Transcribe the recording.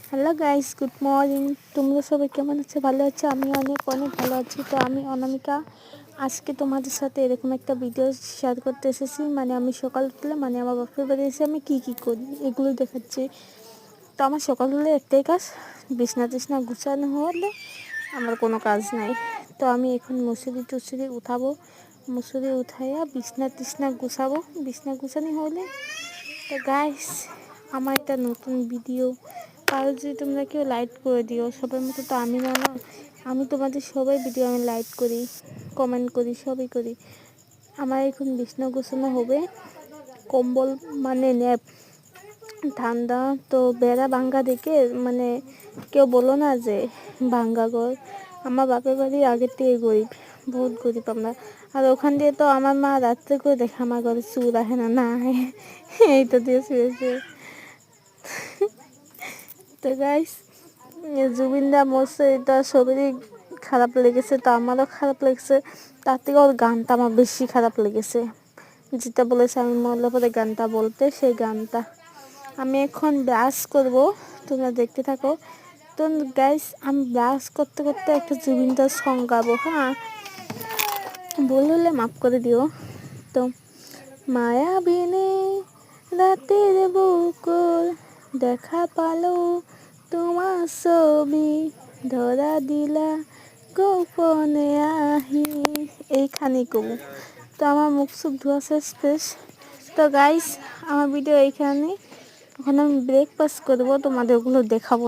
Hello guys, good morning. তোমরা সবাই কেমন আছো? ভালো আছো? আমি অনেক অনেক ভালো আছি। তো আমি অনামিকা আজকে তোমাদের সাথে এরকম একটা ভিডিও শেয়ার করতে এসেছি। আমি সকাল উঠলে আমার বাপের বাড়ি এসে আমি কী করি এগুলো দেখাচ্ছি। তো আমার সকাল হলে একটাই কাজ, বিছনা টিছনা গুছানো হলে আমার কোনো কাজ নাই। তো আমি এখন মুসুরি টুসুরি উঠাবো, মুসুরি উঠাইয়া বিছনা টিছনা গুছাবো। বিছনা গুছানি হলে তো গাইস, আমার একটা নতুন ভিডিও পারো যদি তোমরা কেউ লাইক করে দিও। সবার মতো তো আমি না, আমি তোমাদের সবাই ভিডিও আমি লাইক করি, কমেন্ট করি, সবই করি। আমার এখন বিছনা গোছানো হবে, কম্বল ন্যাপ ঠান্ডা তো বেড়া ভাঙ্গা দেখে কেউ বলো না যে ভাঙ্গা ঘর। আমার বাপের বাড়ি আগের থেকে গরিব, বহুত গরিব আমরা। আর ওখান দিয়ে তো আমার মা রাত্রে করে দেখে আমার ঘরে চুর আহে না এইটা দিয়ে শুয়েছে। তো গাইস, জুবিনদা মরছে, এটা সবারই খারাপ লেগেছে, তো আমারও খারাপ লেগেছে। তার থেকে ওর গানটা আমার বেশি খারাপ লেগেছে, যেটা বলেছে আমি মরলে পরে গানটা বলতে, সেই গানটা। আমি এখন ব্রাশ করব, তোমরা দেখতে থাকো। তো গাইস, আমি ব্রাশ করতে করতে একটা জুবিনদার সং গাবো। হ্যাঁ, ভুল হলে মাফ করে দিও। তো মায়াবিনী রাতের বুকুর দেখা পালো, তোমার ছবি ধরা দিলা গোপনে আহি, এইখানে কবু। তো আমার মুখ সুখ ধোয়া শেষ ফ্রেশ। তো গাইস, আমার ভিডিও এইখানে। এখন আমি ব্রেকফাস্ট করবো, তোমাদের ওগুলো দেখাবো না।